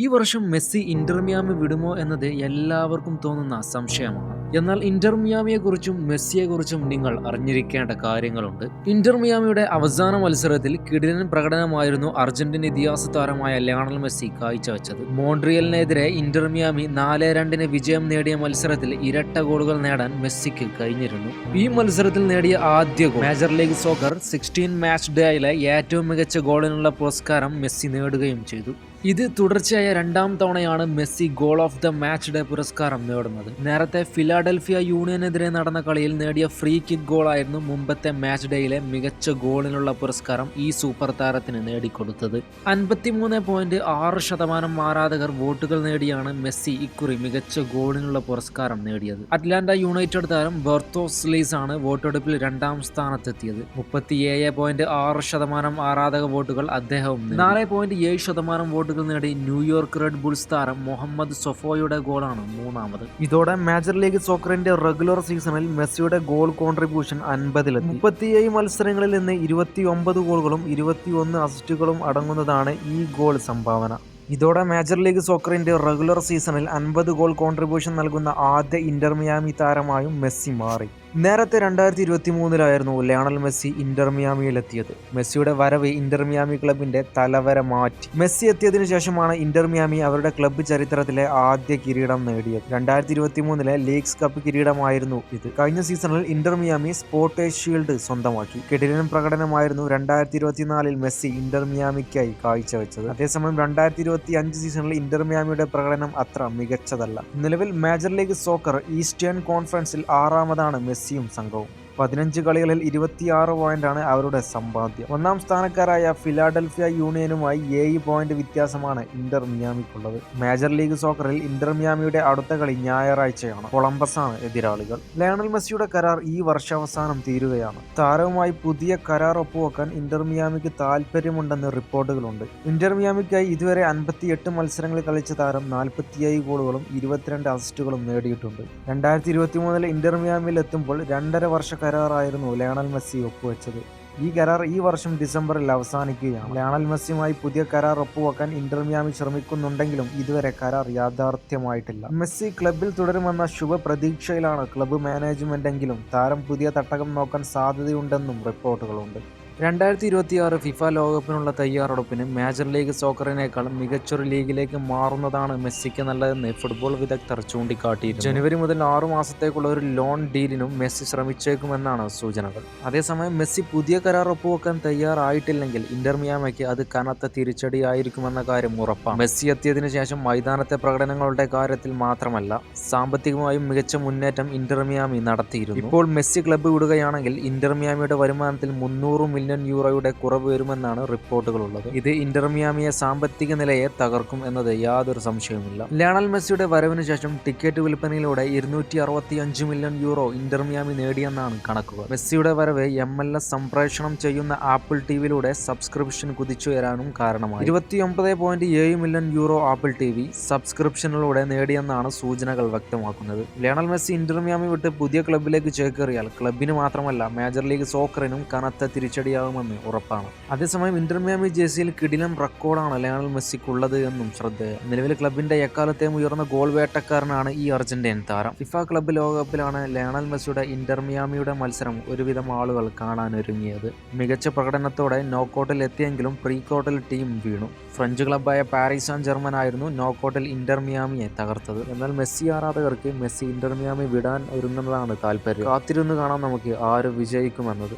ഈ വർഷം Messi Inter Miami വിടുമോ എന്നത് എല്ലാവർക്കും തോന്നുന്ന സംശയമാണ്. എന്നാൽ ഇന്റർ മിയാമിയെക്കുറിച്ചും മെസ്സിയെക്കുറിച്ചും നിങ്ങൾ അറിഞ്ഞിരിക്കേണ്ട കാര്യങ്ങളുണ്ട്. ഇന്റർ മിയാമിയുടെ അവസാന മത്സരത്തിൽ കിടിലൻ പ്രകടനമായിരുന്നു അർജന്റീൻ ഇതിഹാസ താരമായ ലയണൽ മെസ്സി കാഴ്ചവെച്ചത്. മോൺട്രിയലിനെതിരെ ഇന്റർ മിയാമി 4-2 വിജയം നേടിയ മത്സരത്തിൽ ഇരട്ട ഗോളുകൾ നേടാൻ മെസ്സിക്ക് കഴിഞ്ഞിരുന്നു. ഈ മത്സരത്തിൽ നേടിയ ആദ്യ goal major league soccer 16 match ഡേയിലെ ഏറ്റവും മികച്ച ഗോളിനുള്ള പുരസ്കാരം മെസ്സി നേടുകയും ചെയ്തു. ഇത് തുടർച്ചയായ രണ്ടാം തവണയാണ് Messi goal of the match day പുരസ്കാരം നേടുന്നത്. നേരത്തെ ഫിലാഡൽഫിയ യൂണിയനെതിരെ നടന്ന കളിയിൽ നേടിയ ഫ്രീ കിക്ക് ഗോളായിരുന്നു മുമ്പത്തെ മാച്ച് ഡേയിലെ മികച്ച ഗോളിനുള്ള പുരസ്കാരം ഈ സൂപ്പർ താരത്തിന് നേടിക്കൊടുത്തത്. 53.6% ആരാധകർ വോട്ടുകൾ നേടിയാണ് മെസ്സി ഇക്കുറി മികച്ച ഗോളിനുള്ള പുരസ്കാരം നേടിയത്. അറ്റ്ലാന്റ യുണൈറ്റഡ് താരം ബെർത്തോസ്ലീസ് ആണ് വോട്ടെടുപ്പിൽ രണ്ടാം സ്ഥാനത്തെത്തിയത്. 37.6% ആരാധക വോട്ടുകൾ അദ്ദേഹവും 4.7% വോട്ടുകൾ നേടി ന്യൂയോർക്ക് റെഡ് ബുൾസ് താരം മുഹമ്മദ് സൊഫോയുടെ ഗോളാണ് മൂന്നാമത്. ഇതോടെ മേജർ ലീഗ് സോക്കറിന്റെ റെഗുലർ സീസണിൽ മെസ്സിയുടെ ഗോൾ കോൺട്രിബ്യൂഷൻ 50-ലെത്തി. 37 മത്സരങ്ങളിൽ നിന്ന് 29 ഗോളുകളും 21 അസിസ്റ്റുകളും അടങ്ങുന്നതാണ് ഈ ഗോൾ സംഭാവന. ഇതോടെ മേജർ ലീഗ് സോക്കറിന്റെ റെഗുലർ സീസണിൽ 50 ഗോൾ കോൺട്രിബ്യൂഷൻ നൽകുന്ന ആദ്യ ഇന്റർ മിയാമി താരമായും മെസ്സി മാറി. നേരത്തെ 2023-ലായിരുന്നു ലയണൽ മെസ്സി ഇന്റർ മിയാമിയിലെത്തിയത്. മെസ്സിയുടെ വരവ് ഇന്റർ മിയാമി ക്ലബിന്റെ തലവര മാറ്റി. മെസ്സി എത്തിയതിനു ശേഷമാണ് ഇന്റർ മിയാമി അവരുടെ ക്ലബ്ബ് ചരിത്രത്തിലെ ആദ്യ കിരീടം നേടിയത്. 2023-ലെ ലീഗ്സ് കപ്പ് കിരീടമായിരുന്നു ഇത്. കഴിഞ്ഞ സീസണിൽ ഇന്റർ മിയാമി സ്പോർട്ടേഴ്സ് ഷീൽഡ് സ്വന്തമാക്കി. കിടിലൻ പ്രകടനമായിരുന്നു 2024-ൽ മെസ്സി ഇന്റർ മിയാമിക്കായി കാഴ്ചവെച്ചത്. അതേസമയം 2025 സീസണിൽ ഇന്റർ മിയാമിയുടെ പ്രകടനം അത്ര മികച്ചതല്ല. നിലവിൽ മേജർ ലീഗ് സോക്കർ ഈസ്റ്റേൺ കോൺഫറൻസിൽ 6-മതാണ് മെസ്സിയും സംഘവും. 15 കളികളിൽ 26 പോയിന്റാണ് അവരുടെ സമ്പാദ്യം. ഒന്നാം സ്ഥാനക്കാരായ ഫിലാഡൽഫിയ യൂണിയനുമായി 7 പോയിന്റ് വ്യത്യാസമാണ് ഇന്റർ മിയാമിക്കുള്ളത്. മേജർ ലീഗ് സോക്കറിൽ ഇന്റർ മിയാമിയുടെ അടുത്ത കളി ഞായറാഴ്ചയാണ്. കൊളംബസാണ് എതിരാളികൾ. ലയണൽ മെസ്സിയുടെ കരാർ ഈ വർഷാവസാനം തീരുകയാണ്. താരവുമായി പുതിയ കരാർ ഒപ്പുവെക്കാൻ ഇന്റർ മിയാമിക്ക് താല്പര്യമുണ്ടെന്ന് റിപ്പോർട്ടുകളുണ്ട്. ഇന്റർ മിയാമിക്കായി ഇതുവരെ 58 മത്സരങ്ങളിൽ കളിച്ച താരം 47 ഗോളുകളും 22 അസിസ്റ്റുകളും നേടിയിട്ടുണ്ട്. 2023-ൽ ഇന്റർ മിയാമിയിൽ എത്തുമ്പോൾ 2.5 വർഷ കരാറായിരുന്നു ലയണൽ മെസ്സി ഒപ്പുവെച്ചത്. ഈ കരാർ ഈ വർഷം ഡിസംബറിൽ അവസാനിക്കുകയാണ്. ലയണൽ മെസ്സിയുമായി പുതിയ കരാർ ഒപ്പുവെക്കാൻ ഇന്റർ മിയാമി ശ്രമിക്കുന്നുണ്ടെങ്കിലും ഇതുവരെ കരാർ യാഥാർത്ഥ്യമായിട്ടില്ല. മെസ്സി ക്ലബിൽ തുടരുമെന്ന ശുഭപ്രതീക്ഷയിലാണ് ക്ലബ്ബ് മാനേജ്മെന്റെങ്കിലും താരം പുതിയ തട്ടകം നോക്കാൻ സാധ്യതയുണ്ടെന്നും റിപ്പോർട്ടുകളുണ്ട്. 2026 ഫിഫ ലോകകപ്പിനുള്ള തയ്യാറെടുപ്പിന് മേജർ ലീഗ് സോക്കറിനേക്കാൾ മികച്ചൊരു ലീഗിലേക്ക് മാറുന്നതാണ് മെസ്സിക്ക് നല്ലതെന്ന് ഫുട്ബോൾ വിദഗ്ധർ ചൂണ്ടിക്കാട്ടിയിരുന്നു. ജനുവരി മുതൽ 6 മാസത്തേക്കുള്ള ഒരു ലോൺ ഡീലിനും മെസ്സി ശ്രമിച്ചേക്കുമെന്നാണ് സൂചനകൾ. അതേസമയം മെസ്സി പുതിയ കരാർ ഒപ്പുവെക്കാൻ തയ്യാറായിട്ടില്ലെങ്കിൽ ഇന്റർ മിയാമിക്ക് അത് കനത്ത തിരിച്ചടിയായിരിക്കുമെന്ന കാര്യം ഉറപ്പാണ്. മെസ്സി എത്തിയതിനു ശേഷം മൈതാനത്തെ പ്രകടനങ്ങളുടെ കാര്യത്തിൽ മാത്രമല്ല സാമ്പത്തികമായും മികച്ച മുന്നേറ്റം ഇന്റർ മിയാമി നടത്തിയിരുന്നു. ഇപ്പോൾ മെസ്സി ക്ലബ്ബ് വിടുകയാണെങ്കിൽ ഇന്റർ മിയാമിയുടെ വരുമാനത്തിൽ 300 മില്യൺ യൂറോയുടെ കുറവ് വരുമെന്നാണ് റിപ്പോർട്ടുകളുള്ളത്. ഇത് ഇന്റർ മിയാമിയെ സാമ്പത്തിക നിലയെ തകർക്കും എന്നത് യാതൊരു സംശയവുമില്ല. ലയണൽ മെസ്സിയുടെ വരവിനു ശേഷം ടിക്കറ്റ് വിൽപ്പനയിലൂടെ 265 മില്യൺ യൂറോ ഇന്റർ മിയാമി നേടിയെന്നാണ് കണക്കുകൾ. മെസ്സിയുടെ വരവ് MLS സംപ്രേഷണം ചെയ്യുന്ന ആപ്പിൾ ടിവിയിലൂടെ സബ്സ്ക്രിപ്ഷൻ കുതിച്ചുയരാനും കാരണമായി. 29.7 മില്യൺ യൂറോ ആപ്പിൾ ടിവി സബ്സ്ക്രിപ്ഷനിലൂടെ നേടിയെന്നാണ് സൂചനകൾ വ്യക്തമാക്കുന്നത്. ലയണൽ മെസ്സി ഇന്റർ മിയാമി വിട്ട് പുതിയ ക്ലബിലേക്ക് ചേക്കേറിയാൽ ക്ലബിന് മാത്രമല്ല മേജർ ലീഗ് സോക്കറിനും കനത്ത തിരിച്ചടിയാകുമെന്ന് ഉറപ്പാണ്. അതേസമയം ഇന്റർ മിയാമി ജേഴ്സിയിൽ കിടിലൻ റെക്കോർഡാണ് ലയണൽ മെസ്സിക്കുള്ളത് എന്നും ശ്രദ്ധേയം. നിലവിൽ ക്ലബിന്റെ എക്കാലത്തെയും ഉയർന്ന ഗോൾ വേട്ടക്കാരനാണ് ഈ അർജന്റീൻ താരം. ഫിഫ ക്ലബ്ബ് ലോകകപ്പിലാണ് ലയണൽ മെസ്സിയുടെ ഇന്റർ മിയാമിയുടെ മത്സരം ഒരുവിധം ആളുകൾ കാണാനൊരുങ്ങിയത്. മികച്ച പ്രകടനത്തോടെ നോക്കൌട്ടിൽ എത്തിയെങ്കിലും പ്രീ ക്വാർട്ടറിൽ ടീം വീണു. ഫ്രഞ്ച് ക്ലബ്ബായ പാരീസ് സാൻ ജർമ്മൻ ആയിരുന്നു നോക്കൌട്ടിൽ ഇന്റർ മിയാമിയെ തകർത്തത്. എന്നാൽ മെസ്സി ആരാധകർക്ക് മെസ്സി ഇന്റർ മിയാമി വിടാൻ ഒരുങ്ങുന്നതാണ് താല്പര്യം. കാത്തിരുന്ന് കാണാം നമുക്ക് ആര് വിജയിക്കുമെന്നത്.